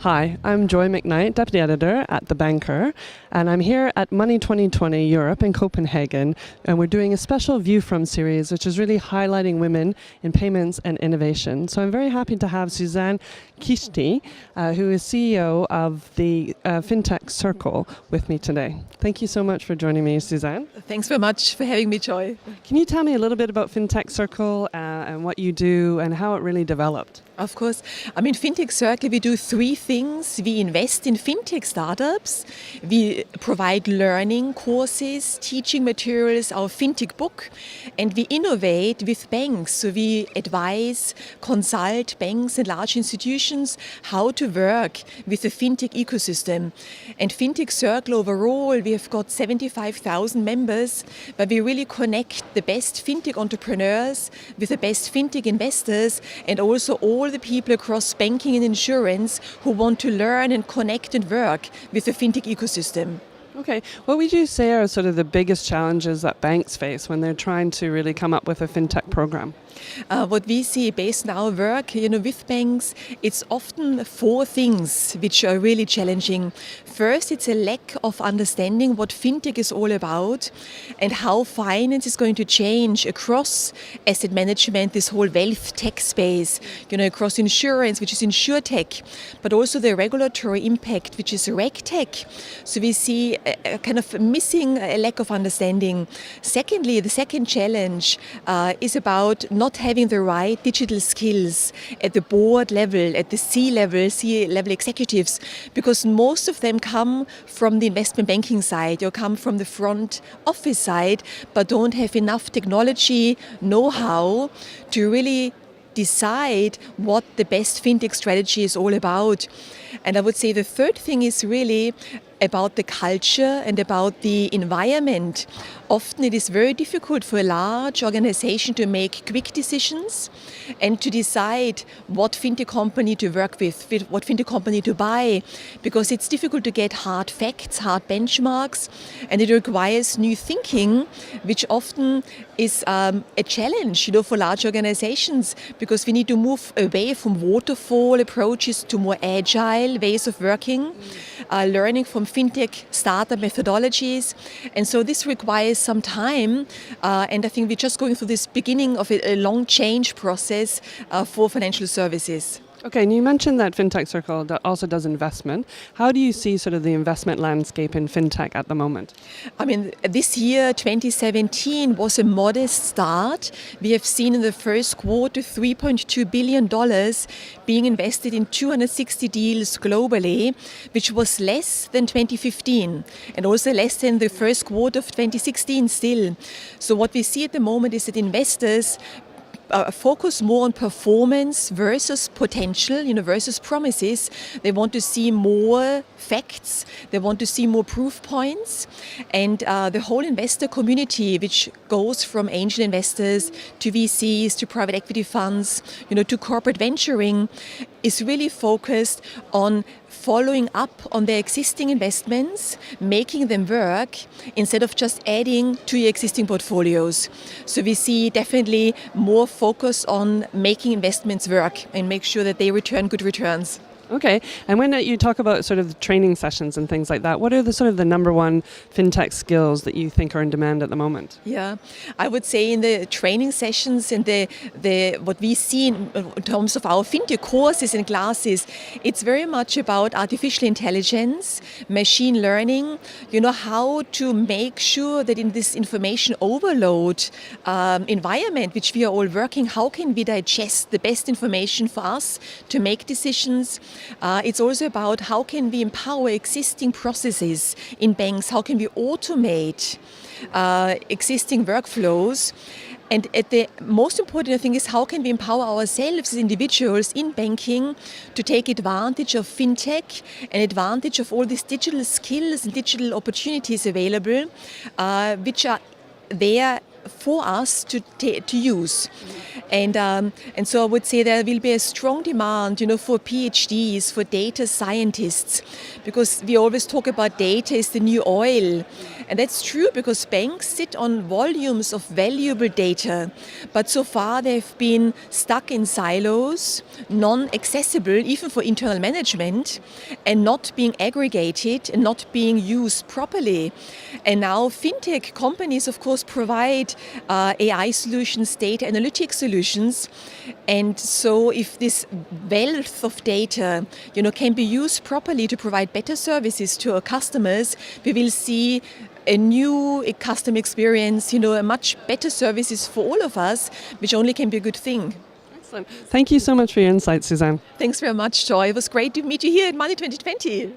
Hi, I'm Joy Macknight, Deputy Editor at The Banker, and I'm here at Money 2020 Europe in Copenhagen, and we're doing a special View From series, which is really highlighting women in payments and innovation. So I'm very happy to have Susanne Chishti, who is CEO of the Fintech Circle, with me today. Thank you so much for joining me, Susanne. Thanks very much for having me, Joy. Can you tell me a little bit about Fintech Circle and what you do and how it really developed? Of course. Fintech Circle, we do three things. We invest in fintech startups. We provide learning courses, teaching materials, our fintech book, and we innovate with banks. So we advise, consult banks and large institutions how to work with the fintech ecosystem. And Fintech Circle overall, we have got 75,000 members, but we really connect the best fintech entrepreneurs with the best fintech investors and also all the people across banking and insurance who want to learn and connect and work with the fintech ecosystem. Okay, what would you say are sort of the biggest challenges that banks face when they're trying to really come up with a fintech program? What we see based on our work, with banks, it's often four things which are really challenging. First, it's a lack of understanding what fintech is all about and how finance is going to change across asset management, this whole wealth tech space, across insurance, which is insurtech, but also the regulatory impact, which is regtech. So we see a kind of missing a lack of understanding. Secondly, the second challenge is about not having the right digital skills at the board level, at the C-level executives, because most of them come from the investment banking side or come from the front office side, but don't have enough technology know-how to really decide what the best fintech strategy is all about. And I would say the third thing is really about the culture and about the environment. Often it is very difficult for a large organization to make quick decisions and to decide what fintech company to work with, what fintech company to buy, because it's difficult to get hard facts, hard benchmarks, and it requires new thinking, which often is a challenge, for large organizations, because we need to move away from waterfall approaches to more agile ways of working, learning from fintech startup methodologies. And so this requires some time. And I think we're just going through this beginning of a long change process for financial services. Okay, and you mentioned that Fintech Circle also does investment. How do you see sort of the investment landscape in fintech at the moment? This year, 2017, was a modest start. We have seen in the first quarter $3.2 billion being invested in 260 deals globally, which was less than 2015 and also less than the first quarter of 2016 still. So what we see at the moment is that investors focus more on performance versus potential, versus promises. They want to see more facts. They want to see more proof points. And the whole investor community, which goes from angel investors to VCs, to private equity funds, to corporate venturing, is really focused on following up on their existing investments, making them work, instead of just adding to your existing portfolios. So we see definitely more focus on making investments work and make sure that they return good returns. Okay, and when you talk about sort of the training sessions and things like that, what are the sort of the number one fintech skills that you think are in demand at the moment? Yeah, I would say in the training sessions and the what we see in terms of our fintech courses and classes, it's very much about artificial intelligence, machine learning, how to make sure that in this information overload environment, which we are all working, how can we digest the best information for us to make decisions. It's also about how can we empower existing processes in banks, how can we automate existing workflows. And the most important thing is how can we empower ourselves as individuals in banking to take advantage of fintech and advantage of all these digital skills and digital opportunities available, which are there for us to use. And so I would say there will be a strong demand, for PhDs, for data scientists, because we always talk about data is the new oil. And that's true because banks sit on volumes of valuable data, but so far they've been stuck in silos, non-accessible even for internal management, and not being aggregated and not being used properly. And now fintech companies, of course, provide AI solutions, data analytics solutions. And so if this wealth of data, can be used properly to provide better services to our customers, we will see a new customer experience, a much better services for all of us, which only can be a good thing. Excellent. Thank you so much for your insights, Susanne. Thanks very much, Joy. It was great to meet you here at Money 2020.